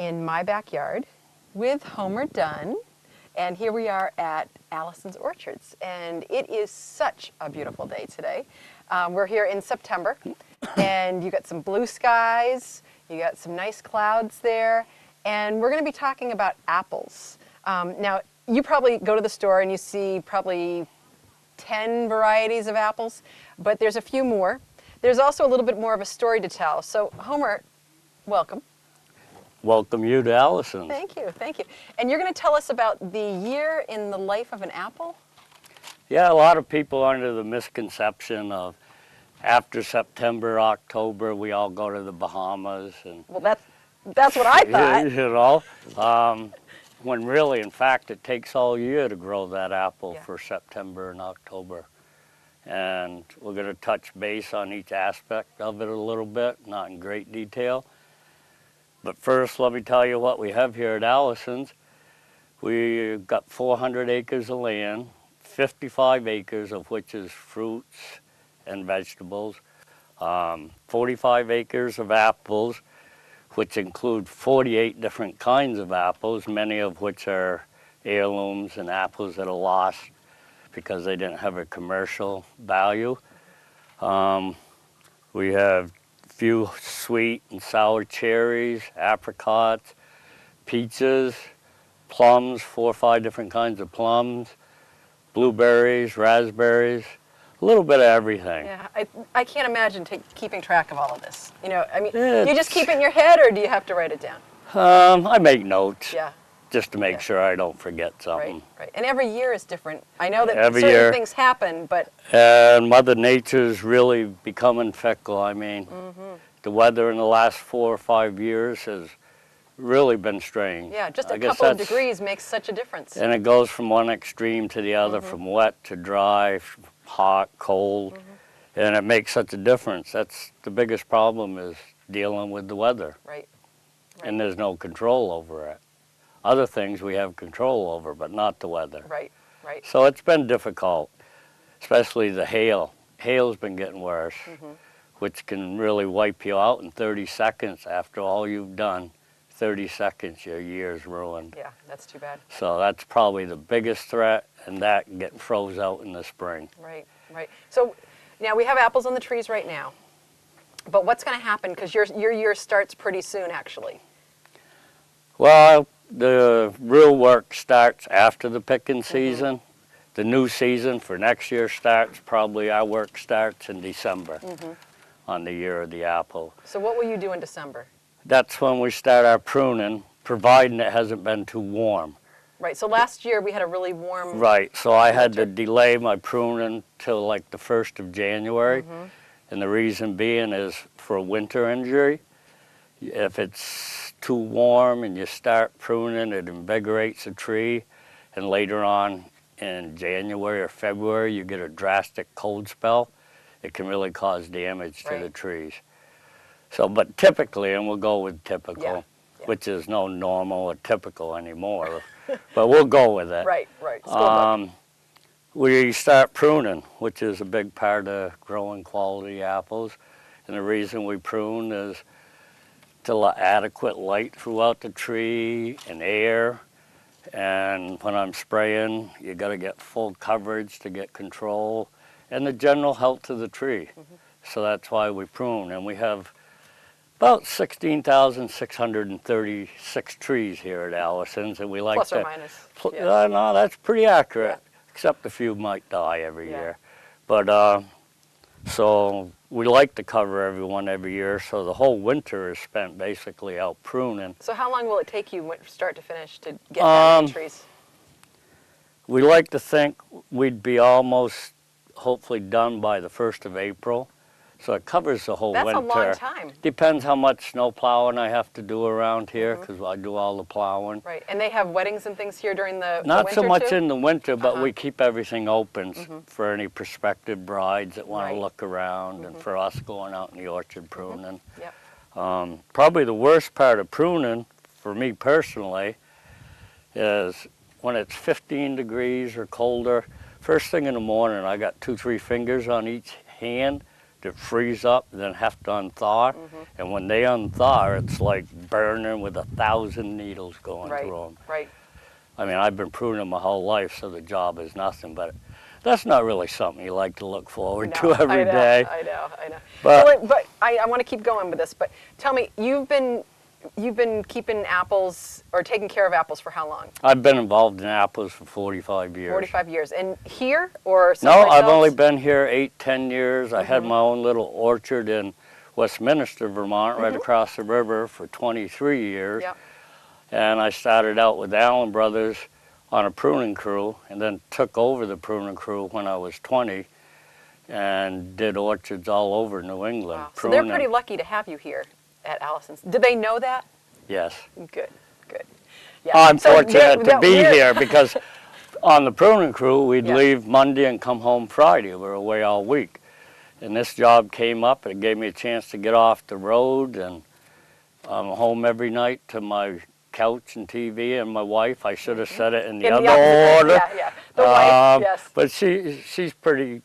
in my backyard with Homer Dunn, and here we are at Alyson's Orchards, and it is such a beautiful day today. We're here in September, and you got some blue skies, you got some nice clouds there, and we're going to be talking about apples. Now, you probably go to the store and you see probably 10 varieties of apples, but there's a few more. There's also a little bit more of a story to tell. So, Homer, welcome. Welcome you to Alyson. Thank you, thank you. And you're going to tell us about the year in the life of an apple? Yeah, a lot of people are under the misconception of after September, October, we all go to the Bahamas. And well, that's what I thought. You know, when really, in fact, it takes all year to grow that apple for September and October. And we're going to touch base on each aspect of it a little bit, not in great detail. But first, let me tell you what we have here at Alyson's. We've got 400 acres of land, 55 acres of which is fruits and vegetables, 45 acres of apples, which include 48 different kinds of apples, many of which are heirlooms and apples that are lost because they didn't have a commercial value. We have few sweet and sour cherries, apricots, peaches, plums, 4 or 5 different kinds of plums, blueberries, raspberries, a little bit of everything. Yeah, I can't imagine keeping track of all of this. You know, I mean, do you just keep it in your head or do you have to write it down? I make notes. Yeah. Just to make sure I don't forget something. Right, right. And every year is different. I know that every certain year, things happen, but... And Mother Nature's really becoming fickle. I mean, the weather in the last 4 or 5 years has really been strange. Yeah, just a couple of degrees makes such a difference. And it goes from one extreme to the other, from wet to dry, hot, cold, and it makes such a difference. That's the biggest problem, is dealing with the weather. Right. And there's no control over it. Other things we have control over, but not the weather. Right, right. So it's been difficult, especially the hail. Hail's been getting worse, which can really wipe you out in 30 seconds. After all you've done, 30 seconds, your year's ruined. Yeah, that's too bad. So that's probably the biggest threat, and that getting froze out in the spring. Right, right. So now we have apples on the trees right now, but what's going to happen, because your year starts pretty soon, actually? Well, the real work starts after the picking season. The new season for next year starts, probably our work starts in December on the year of the apple. So what will you do in December? That's when we start our pruning, providing it hasn't been too warm. Right, so last year we had a really warm Right, so I had to winter. delay my pruning till like the 1st of January. And the reason being is for a winter injury. If it's too warm and you start pruning, it invigorates the tree, and later on in January or February you get a drastic cold spell, it can really cause damage to the trees. So, but typically, and we'll go with typical, which is no normal or typical anymore, but we'll go with it. Right, right. We start pruning, which is a big part of growing quality apples, and the reason we prune is to adequate light throughout the tree and air, and when I'm spraying, you got to get full coverage to get control, and the general health of the tree. So that's why we prune, and we have about 16,636 trees here at Alyson's, and we like Plus to... or minus. No, that's pretty accurate, except a few might die every year. But so we like to cover everyone every year, so the whole winter is spent basically out pruning. So how long will it take you, start to finish, to get down the trees? We like to think we'd be almost, hopefully, done by the 1st of April. So it covers the whole winter. That's a long time. Depends how much snow plowing I have to do around here, because I do all the plowing. Right, and they have weddings and things here during the winter Not so much too? in the winter, but we keep everything open for any prospective brides that want to look around, and for us going out in the orchard pruning. Probably the worst part of pruning, for me personally, is when it's 15 degrees or colder. First thing in the morning, I got 2-3 fingers on each hand. that freeze up and then have to unthaw. And when they unthaw, it's like burning with 1,000 needles going through them. Right. I mean, I've been pruning my whole life, so the job is nothing, but that's not really something you like to look forward to every day. I know. But, But I want to keep going with this, but tell me, you've been keeping apples or taking care of apples for how long? I've been involved in apples for 45 years. 45 years. And here or No, someplace I've else? only been here 8-10 years. I had my own little orchard in Westminster, Vermont, right across the river for 23 years. Yep. And I started out with Allen Brothers on a pruning crew, and then took over the pruning crew when I was 20 and did orchards all over New England. Wow. So they're pretty lucky to have you here at Alyson's. Did they know that? Yes. Good. Yeah. I'm So fortunate to be we're- here because on the pruning crew, we'd Yeah. leave Monday and come home Friday. We were away all week. And this job came up, and it gave me a chance to get off the road, and I'm home every night to my couch and TV and my wife. I should have said it in the other opposite- order. Yeah. The wife, yes. But she's pretty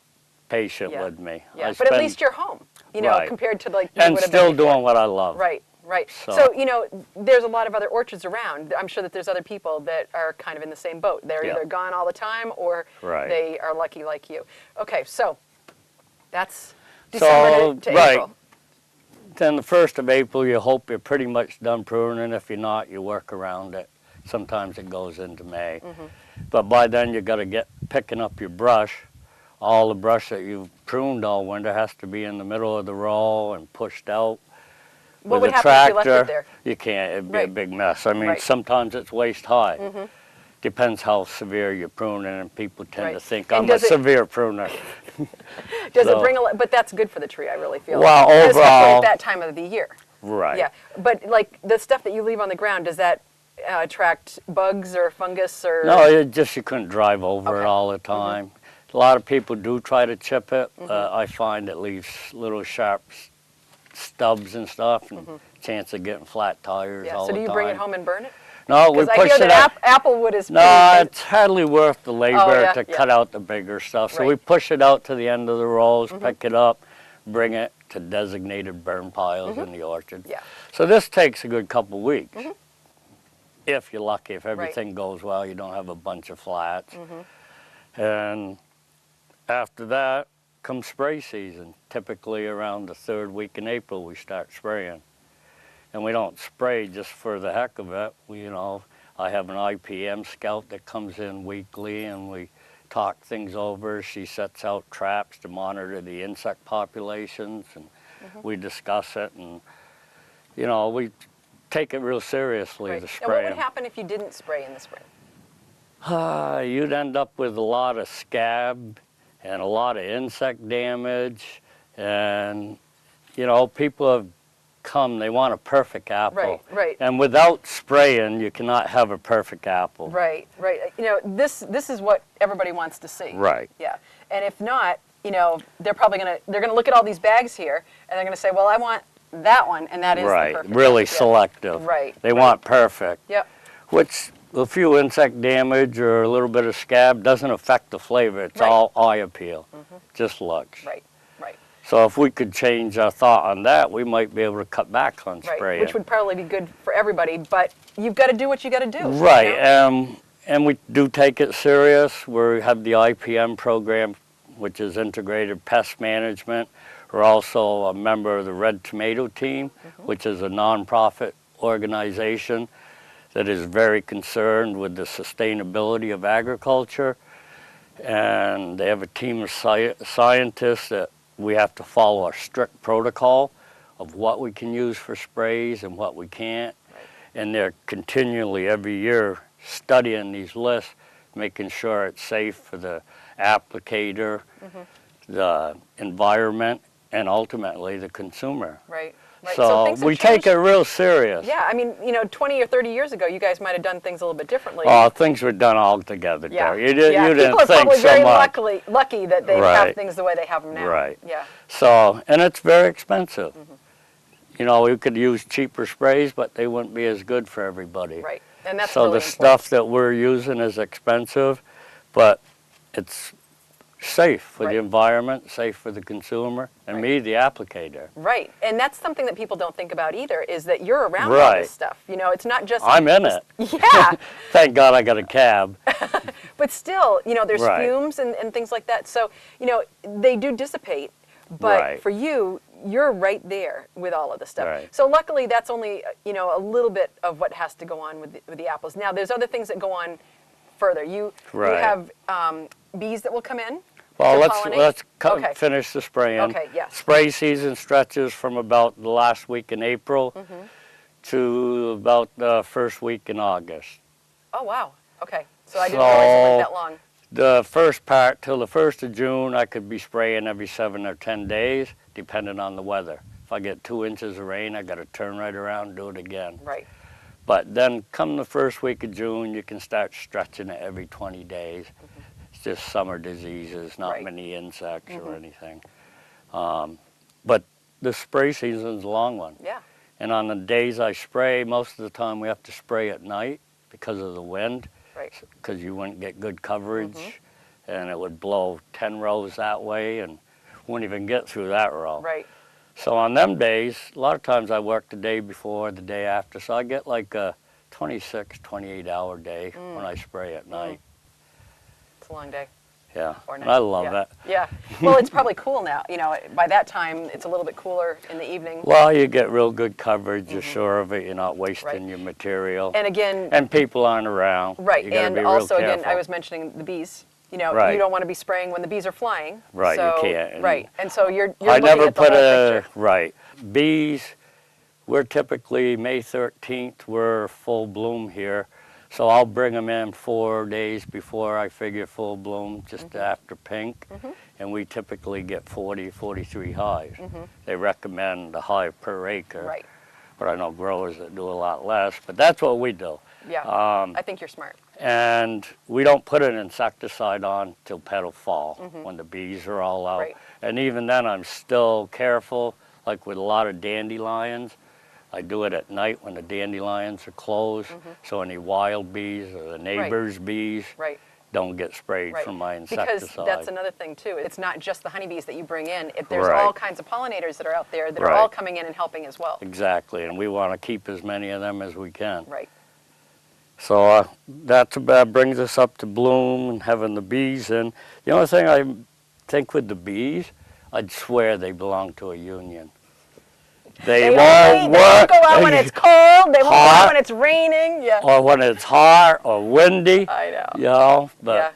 patient Yeah. with me. Yeah. I But at spend- least you're home, you know, Right. compared to like you and would have still been before. doing what I love. Right. So- So, you know, there's a lot of other orchards around. I'm sure that there's other people that are kind of in the same boat. They're Yeah. either gone all the time or Right. they are lucky like you. Okay, so that's December to right. April. Then the 1st of April, you hope you're pretty much done pruning. If you're not, you work around it. Sometimes it goes into May. But by then, you got to get picking up your brush. All the brush that you've pruned all winter has to be in the middle of the row and pushed out. What With would a happen if you left tractor, it there? you can't. It'd be a Right. big mess. I mean, Right. sometimes it's waist high. Depends how severe you're pruning, and people tend Right. to think And I'm a does it- severe pruner. Does it So- bring a lot? But that's good for the tree, I really feel. Well, Especially overall- at that time of the year. Right. Yeah, but like the stuff that you leave on the ground, does that attract bugs or fungus or? No, it just you couldn't drive over Okay. it all the time. A lot of people do try to chip it. I find it leaves little sharp stubs and stuff, and chance of getting flat tires Yeah. all So the do you time. bring it home and burn it? No, we Because I push hear it that out. applewood is. No, pretty- it's hardly worth the labor yeah, to yeah. cut out the bigger stuff. So we Right. push it out to the end of the rows, pick it up, bring it to designated burn piles in the orchard. Yeah. So this takes a good couple weeks. If you're lucky, if everything goes well, you don't have a bunch of flats. And after that comes spray season. Typically around the 3rd week in April, we start spraying. And we don't spray just for the heck of it. I have an IPM scout that comes in weekly, and we talk things over. She sets out traps to monitor the insect populations, and we discuss it. And, we take it real seriously, Right. the And what spraying. would happen if you didn't spray in the spring? You'd end up with a lot of scab and a lot of insect damage. And, people have come, they want a perfect apple. Right. And without spraying, you cannot have a perfect apple. Right. This is what everybody wants to see. Right. Yeah. And if not, they're probably gonna look at all these bags here, and they're gonna say, well, I want that one, and that is the Right, perfect really one. Yeah. selective. Right. They want perfect. Yep. Which a few insect damage or a little bit of scab doesn't affect the flavor. It's Right. all eye appeal, just looks. Right. So if we could change our thought on that, we might be able to cut back on Right. spraying. Which would probably be good for everybody, but you've got to do what you got to do. Right, You know? and we do take it serious. We have the IPM program, which is Integrated Pest Management. We're also a member of the Red Tomato Team, which is a nonprofit organization that is very concerned with the sustainability of agriculture. And they have a team of scientists that we have to follow a strict protocol of what we can use for sprays and what we can't. And they're continually, every year, studying these lists, making sure it's safe for the applicator, the environment, and ultimately the consumer. Right. So things have we take changed. it real serious. Yeah, I mean, 20 or 30 years ago, you guys might have done things a little bit differently. Oh, things were done all together yeah. there. You didn't People are think probably so very much. lucky that they have Right. things the way they have them now. Right. Yeah. So, and it's very expensive. We could use cheaper sprays, but they wouldn't be as good for everybody. Right. And that's So really the important. stuff that we're using is expensive, but it's safe for Right. the environment, safe for the consumer, and Right. me, the applicator. Right, and that's something that people don't think about either, is that you're around all Right. this stuff. You know, it's not just... I'm in it. Yeah, Thank God I got a cab. but still, you know, there's Right. fumes and things like that. So, you know, they do dissipate, but Right. for you, you're right there with all of the stuff. Right. So luckily, that's only, you know, a little bit of what has to go on with the apples. Now, there's other things that go on further. You Right. have bees that will come in. Well, to let's pollinate? Okay. finish the spraying. Okay, yes. Spray season stretches from about the last week in April Mm-hmm. to about the first week in August. Oh, wow. Okay. So I didn't realize it went that long. The first part, till the 1st of June, I could be spraying every 7 or 10 days, depending on the weather. If I get 2 inches of rain, I got to turn right around and do it again. Right. But then come the first week of June, you can start stretching it every 20 days. Mm-hmm. It's just summer diseases, not Right. many insects or Mhm. anything. But the spray season's a long one. Yeah. And on the days I spray, most of the time we have to spray at night because of the wind, Right. because you wouldn't get good coverage, Mhm. and it would blow 10 rows that way and wouldn't even get through that row. Right. So on them days, a lot of times I work the day before, the day after, so I get like a 26, 28-hour day when I spray at night. It's a long day. Yeah, Or and night. I love Yeah. it. Yeah. Well, it's probably cool now. You know, by that time, it's a little bit cooler in the evening. Well, you get real good coverage, you're sure of it, you're not wasting Right. your material. And again, And people aren't around. right. You gotta And be real also, again, I careful. was mentioning the bees. You know, Right. you don't want to be spraying when the bees are flying. Right, you So, can't. And right. And so you're I looking never at the put whole picture. right. Bees, we're typically May 13th, we're full bloom here. So I'll bring them in 4 days before I figure full bloom, just after pink. And we typically get 40, 43 hives. They recommend a hive per acre. Right. But I know growers that do a lot less, but that's what we do. Yeah. I think you're smart. And we don't put an insecticide on till petal fall, when the bees are all out. Right. And even then I'm still careful, like with a lot of dandelions. I do it at night when the dandelions are closed, so any wild bees or the neighbors' bees Right. don't get sprayed Right. from my insecticide. Because that's another thing too. It's not just the honeybees that you bring in. There's Right. all kinds of pollinators that are out there that are Right. all coming in and helping as well. Exactly, and we want to keep as many of them as we can. Right. So that brings us up to bloom and having the bees in. The only thing I think with the bees, I'd swear they belong to a union. They won't They work. won't go out when it's cold. They won't go Hot. out when it's raining. Yeah. Or when it's hot or windy, I know. you know, but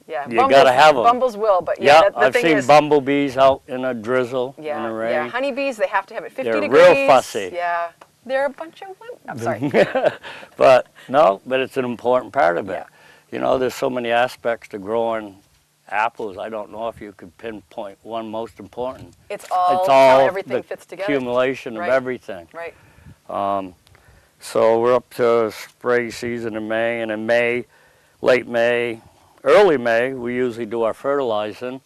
Yeah. Yeah. you gotta have 'em. Bumbles will, but yeah, yeah, the I've thing seen is, bumblebees out in a drizzle, in yeah, the rain. yeah, honeybees, they have to have it 50 They're degrees. real fussy. Yeah. They're a bunch of women. I'm sorry. But no, but it's an important part of it. Yeah. You know, there's so many aspects to growing apples. I don't know if you could pinpoint one most important. It's all, It's how all everything the fits together. accumulation Right. of everything. Right. So we're up to spray season in May, and in May, late May, early May, we usually do our fertilizing,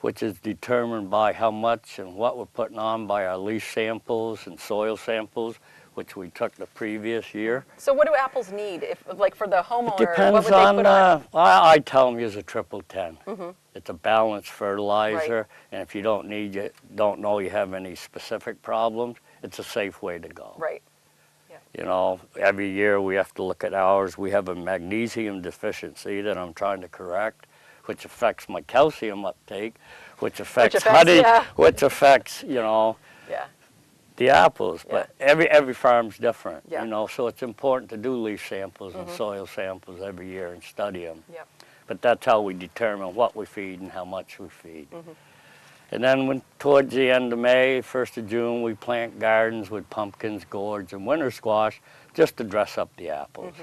which is determined by how much and what we're putting on by our leaf samples and soil samples, which we took the previous year. So what do apples need? If, like, for the homeowner, what Depends would they on, put on? I tell them use a triple 10. It's a balanced fertilizer, and if you don't know you have any specific problems, it's a safe way to go. Right. You know, every year we have to look at ours. We have a magnesium deficiency that I'm trying to correct, which affects my calcium uptake, which affects honey, yeah. which affects, you know, Yeah. the apples. But every farm's different, Yeah. you know, so it's important to do leaf samples and soil samples every year and study them. Yep. But that's how we determine what we feed and how much we feed. And then towards the end of May, 1st of June, we plant gardens with pumpkins, gourds, and winter squash just to dress up the apples.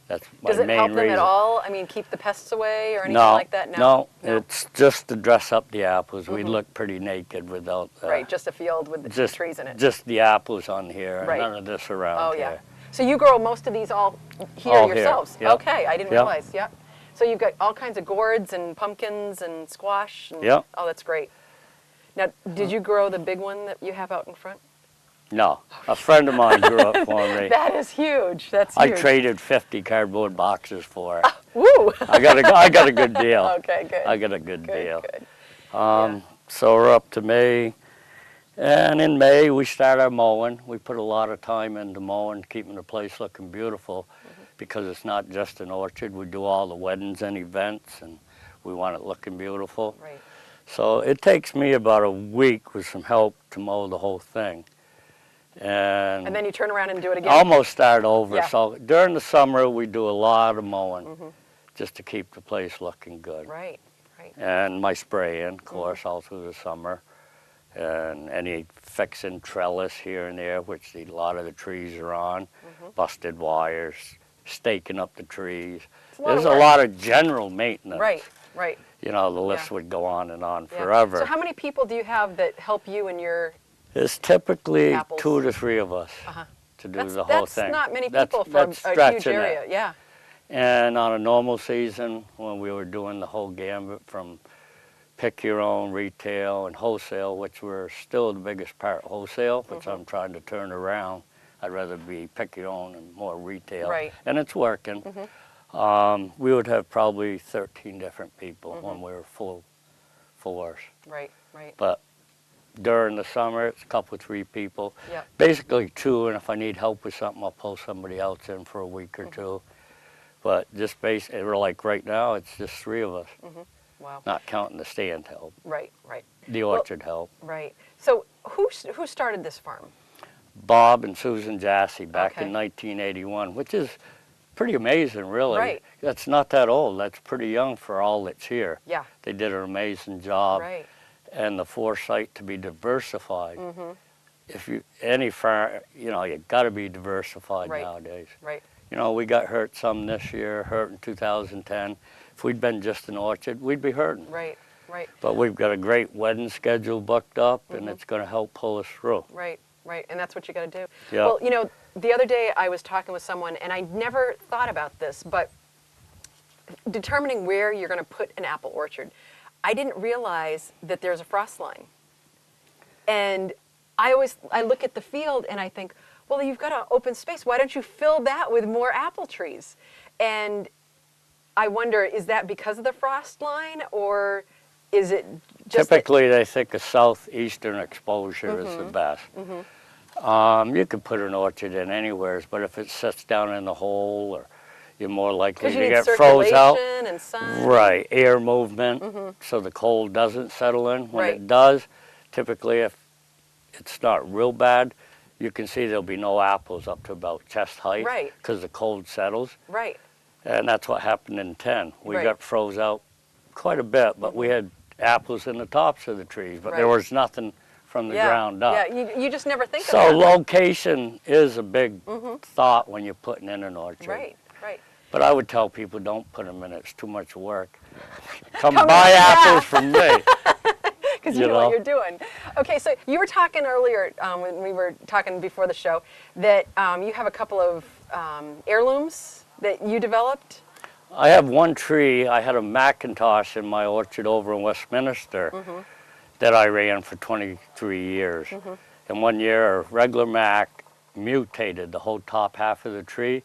That's my Does it main help them reason. at all? I mean, keep the pests away or anything No, like that? no, it's just to dress up the apples. We look pretty naked without Right, just a field with the just trees in it. Just the apples on here, and Right. none of this around Oh, here. yeah. So you grow most of these all here All here, yourselves? yep. Okay, I didn't Yep. realize, yeah. So you've got all kinds of gourds and pumpkins and squash? And, Yep. Oh, that's great. Now, did you grow the big one that you have out in front? No, a friend of mine grew up for me. That is huge. That's I huge. traded 50 cardboard boxes for it. Woo! I got a good deal. Okay, good. I got a good deal. Good. So we're up to May, and in May we start our mowing. We put a lot of time into mowing, keeping the place looking beautiful, because it's not just an orchard. We do all the weddings and events, and we want it looking beautiful. Right. So it takes me about a week with some help to mow the whole thing. And then you turn around and do it again? almost start over. Yeah. So during the summer we do a lot of mowing just to keep the place looking good. Right, right. And my spraying, of course, all through the summer. And any fixing trellis here and there, which a lot of the trees are on, busted wires, staking up the trees. There's a lot of general maintenance. Right, right. You know, the list would go on and on forever. So how many people do you have that help you in your It's typically apples? 2 to 3 of us to do the whole thing. That's not many people for a huge stretching area. it. Yeah. And on a normal season, when we were doing the whole gambit from pick your own retail and wholesale, which we're still the biggest part wholesale, which I'm trying to turn around. I'd rather be pick your own and more retail. Right. And it's working. We would have probably 13 different people when we were full force. Right, right. But during the summer, it's a couple, 3 people. Yeah. Basically 2, and if I need help with something, I'll pull somebody else in for a week or 2. But just basically, like right now, it's just 3 of us. Wow. Not counting the stand help, Right, right. the orchard help. Right. So who started this farm? Bob and Susan Jassy back Okay. in 1981, which is pretty amazing, really. Right. That's not that old. That's pretty young for all that's here. Yeah. They did an amazing job. Right. And the foresight to be diversified. If any farm, you know, you got to be diversified nowadays. Right. You know, we got hurt some this year, hurt in 2010. If we'd been just an orchard, we'd be hurting. Right, right. But we've got a great wedding schedule booked up, and it's going to help pull us through. Right, right. And that's what you got to do. Yeah. Well, you know, the other day I was talking with someone, and I never thought about this, but determining where you're going to put an apple orchard, I didn't realize that there's a frost line. And I look at the field and I think, well, you've got an open space. Why don't you fill that with more apple trees? And I wonder, is that because of the frost line, or is it just Typically, they think a southeastern exposure is the best. You could put an orchard in anywhere, but if it sits down in the hole, or you're more likely because to you need get froze out. circulation and sun? Right, air movement, so the cold doesn't settle in. When Right. it does, typically if it's not real bad, you can see there'll be no apples up to about chest height. Right. Because the cold settles. Right. And that's what happened in 10. We Right. got froze out quite a bit, but we had apples in the tops of the trees, but there Right. was nothing from the ground up. Yeah, you just never think So of that. location is a big thought when you're putting in an orchard. Right, right. But I would tell people, don't put them in. It's too much work. Come buy apples from me. Because you know what you're doing. Okay, so you were talking earlier when we were talking before the show that you have a couple of heirlooms that you developed. I have one tree. I had a Macintosh in my orchard over in Westminster that I ran for 23 years. And one year, a regular Mac mutated the whole top half of the tree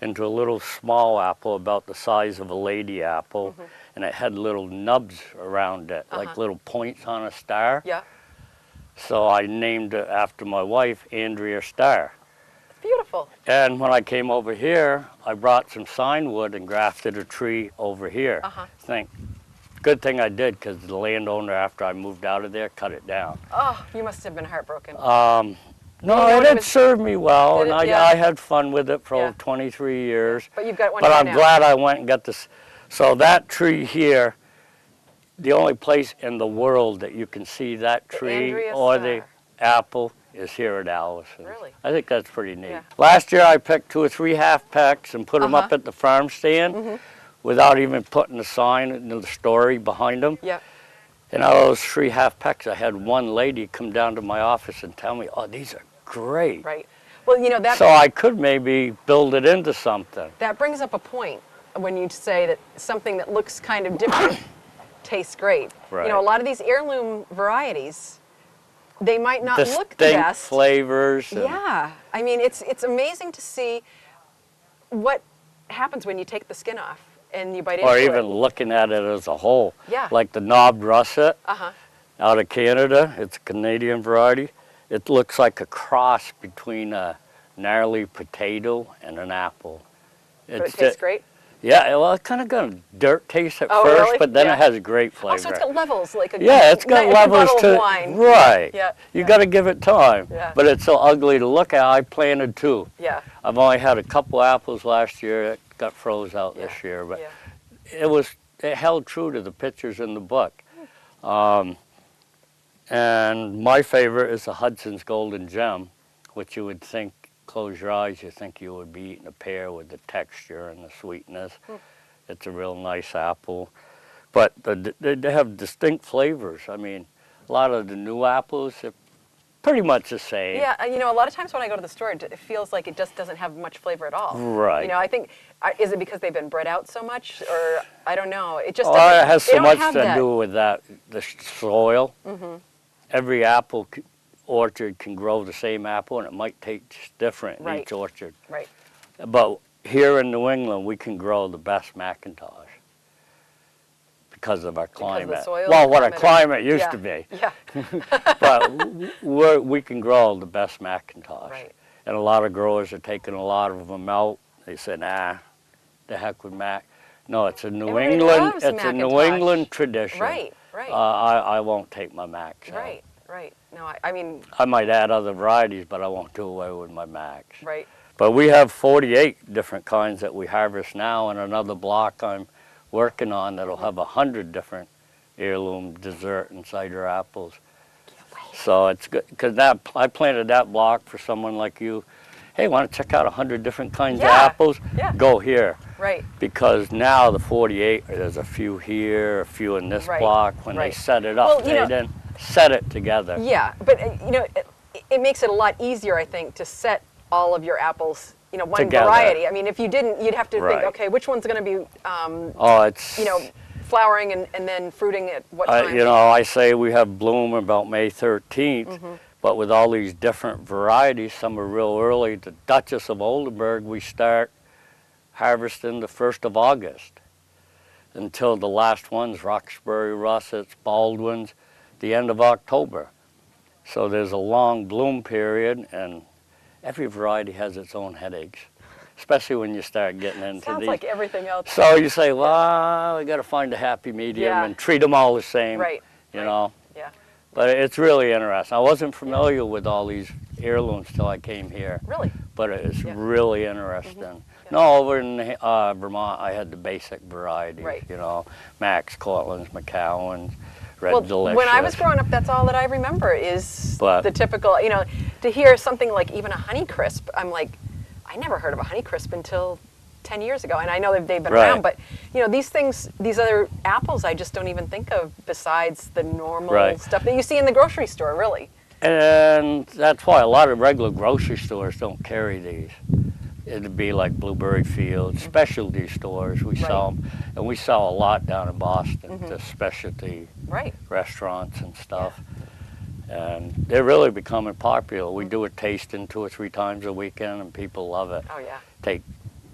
into a little small apple about the size of a lady apple. And it had little nubs around it, like little points on a star. Yeah. So I named it after my wife, Andrea Starr. Beautiful. And when I came over here, I brought some sign wood and grafted a tree over here. Good thing I did, because the landowner, after I moved out of there, cut it down. Oh, you must have been heartbroken. No, it served me well, and yeah. I had fun with it for Yeah. 23 years. But you've got one But here I'm now. glad I went and got this. So that tree here, the only place in the world that you can see that tree Andrea or Starr. the apple is here at Alyson. Really? I think that's pretty neat. Yeah. Last year I picked 2 or 3 half pecks and put them up at the farm stand without even putting the sign and the story behind them. Yeah. And out of those 3 half pecks, I had one lady come down to my office and tell me, oh, these are great. Right. Well, you know, that So I could maybe build it into something. that brings up a point when you say that something that looks kind of different tastes great. Right. You know, a lot of these heirloom varieties, they might not look the distinct best. flavors. Yeah, I mean, it's amazing to see what happens when you take the skin off and you bite into Or it. even looking at it as a whole. Yeah. Like the knobbed russet Uh-huh. out of Canada. It's a Canadian variety. It looks like a cross between a gnarly potato and an apple. But it tastes great. Yeah, well, it kind of got a dirt taste at Oh, first, really? but then Yeah. it has great flavor. Oh, so it's got levels, like a Yeah, it's got levels bottle to of wine. right. Yeah. You yeah. got to give it time. Yeah. But it's so ugly to look at. I planted 2. Yeah. I've only had a couple apples last year. It got froze out Yeah. this year, but Yeah. it held true to the pictures in the book. And my favorite is the Hudson's Golden Gem, which you would think, close your eyes, you think you would be eating a pear with the texture and the sweetness. It's a real nice apple. But they have distinct flavors. I mean, a lot of the new apples are pretty much the same. Yeah, you know, a lot of times when I go to the store, it feels like it just doesn't have much flavor at all. Right. You know, I think, is it because they've been bred out so much, or I don't know. It just Well, doesn't, it has they so don't much have to that. do with that, the soil. Mm-hmm. Every apple orchard can grow the same apple, and it might taste different in Right. each orchard. Right. But here in New England, we can grow the best Macintosh because of our climate. Because of the soil, well, what our climate, climate used yeah. to be. Yeah. But we can grow the best Macintosh. Right. And a lot of growers are taking a lot of them out. They said, nah, the heck with Mac. No, it's a New Everybody England. loves It's a New Macintosh. England tradition. Right. Right. I won't take my Macs out. right. Right. No, I mean, I might add other varieties, but I won't do away with my Macs. right. But we have 48 different kinds that we harvest now, and another block I'm working on that'll have 100 different heirloom dessert and cider apples. So it's good, because I planted that block for someone like you. Hey, want to check out 100 different kinds of Yeah. apples? Yeah. Go here. Right. Because now the 48, there's a few here, a few in this Right. block. When Right. they set it up, Well, you they know- didn't set it together. Yeah, but you know, it makes it a lot easier, I think, to set all of your apples, you know, one Together. variety. I mean, if you didn't, you'd have to Right. think, okay, which one's going to be, Oh, it's you know, flowering and then fruiting at what time? you know, I say we have bloom about May 13th, Mm-hmm. but with all these different varieties, some are real early. The Duchess of Oldenburg, we start harvesting the 1st of August until the last ones, Roxbury Russets, Baldwins, the end of October. So there's a long bloom period, and every variety has its own headaches, especially when you start getting into Sounds these. like everything else. So you say, well, we got to find a happy medium Yeah. and treat them all the same, Right. you right. know. Yeah. But it's really interesting. I wasn't familiar with all these heirlooms till I came here, Really? but it's Yeah. really interesting. Yeah. No, over in Vermont, I had the basic varieties, Right. you know, Max, Cortlands, McCowans, Red Well, Delicious. when I was growing up, that's all that I remember is But- the typical, you know, to hear something like even a Honeycrisp, I'm like, I never heard of a Honeycrisp until 10 years ago. And I know that they've been Right. around, but, you know, these things, these other apples, I just don't even think of besides the normal Right. stuff that you see in the grocery store, really. And that's why a lot of regular grocery stores don't carry these. It'd be like Blueberry Fields, specialty stores. We sell them, and we sell a lot down in Boston to specialty Right. restaurants and stuff. And they're really becoming popular. We do a tasting 2 or 3 times a weekend, and people love it. Oh, yeah. Take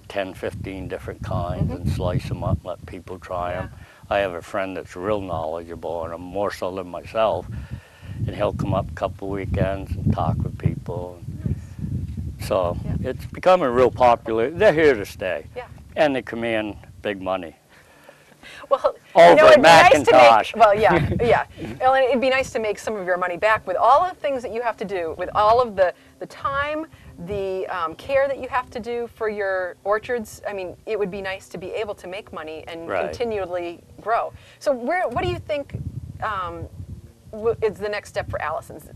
10, 15 different kinds and slice them up, let people try them. I have a friend that's real knowledgeable, and I'm more so than myself, and he'll come up a couple weekends and talk with people. So it's becoming real popular. They're here to stay. Yeah. And they command big money. Well, Over you know, it'd be nice to Macintosh. make, well, yeah, yeah. Well, and it'd be nice to make some of your money back with all of the things that you have to do, with all of the time, the care that you have to do for your orchards. I mean, it would be nice to be able to make money and Right. continually grow. So what do you think is the next step for Alyson's?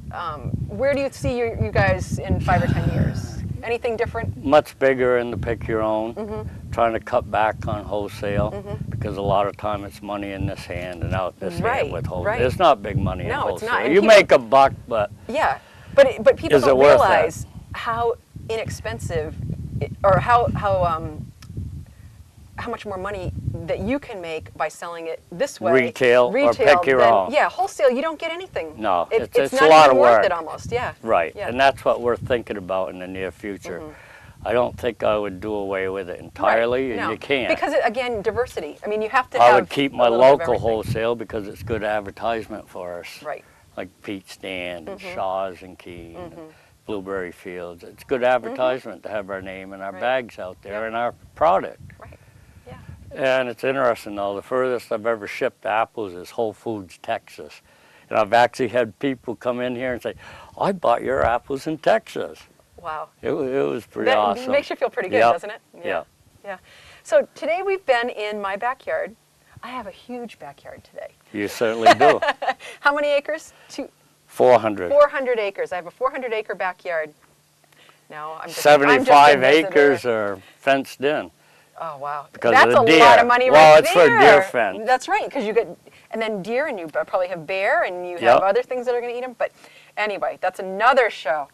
Where do you see you guys in 5 or 10 years? Anything different? Much bigger in the pick your own, trying to cut back on wholesale, because a lot of time it's money in this hand and out this Right, hand with wholesale. right. It's not big money in No, it's wholesale. not. And You people- make a buck, but Yeah, but people Is it don't worth realize how inexpensive, or how how much more money that you can make by selling it this way. Retail or pick your own. Yeah, wholesale, you don't get anything. No, it's not a lot even of worth work. it almost, yeah. Right, Yeah. and that's what we're thinking about in the near future. I don't think I would do away with it entirely, Right. and No. you can't. Because, again, diversity. I mean, you have to I have would keep my a little bit of local everything. wholesale because it's good advertisement for us. Right. Like Pete Stand, and Shaw's and Keene, and Blueberry Fields. It's good advertisement to have our name and our Right. bags out there Yep. and our product. Right. Yeah. And it's interesting though, the furthest I've ever shipped apples is Whole Foods, Texas. And I've actually had people come in here and say, I bought your apples in Texas. Wow. It was pretty That awesome. makes you feel pretty good, Yep. doesn't it? Yeah. Yeah. So today we've been in my backyard. I have a huge backyard today. You certainly do. How many acres? 400. 400 acres. I have a 400-acre backyard. No, I'm just 75 I'm just a acres visitor. are fenced in. Oh wow, Because that's of the a deer. lot of money Well, right it's there. for deer fence. That's right, because you get, and then deer, and you probably have bear, and you have Yep. other things that are going to eat them. But anyway, that's another show.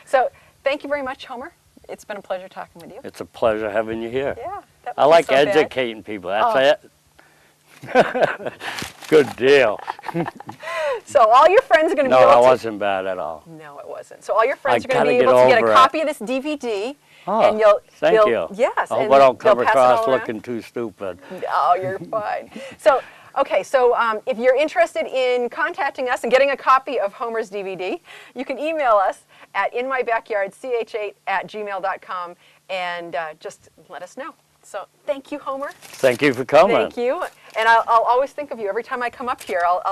So thank you very much, Homer. It's been a pleasure talking with you. It's a pleasure having you here. Yeah, that I wasn't like so bad. educating people. That's Oh. it. Good deal. So all your friends are going to No, be able that to. wasn't bad at all. No, it wasn't. So all your friends I are going to be gotta able get to get a over it. copy of this DVD, Oh, and you'll. thank they'll- you. Yes. I hope and I don't they'll come pass it all across around. looking too stupid. Oh, you're fine. So, okay, so if you're interested in contacting us and getting a copy of Homer's DVD, you can email us at inmybackyardch8@gmail.com and just let us know. So, thank you, Homer. Thank you for coming. Thank you. And I'll always think of you every time I come up here. I'll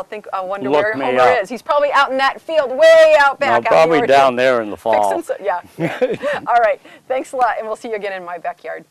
wonder Look where me Homer up. is. He's probably out in that field, way out back. No, out in the probably orchard. down there in the fall. Fixing yeah. All right. Thanks a lot, and we'll see you again in my backyard.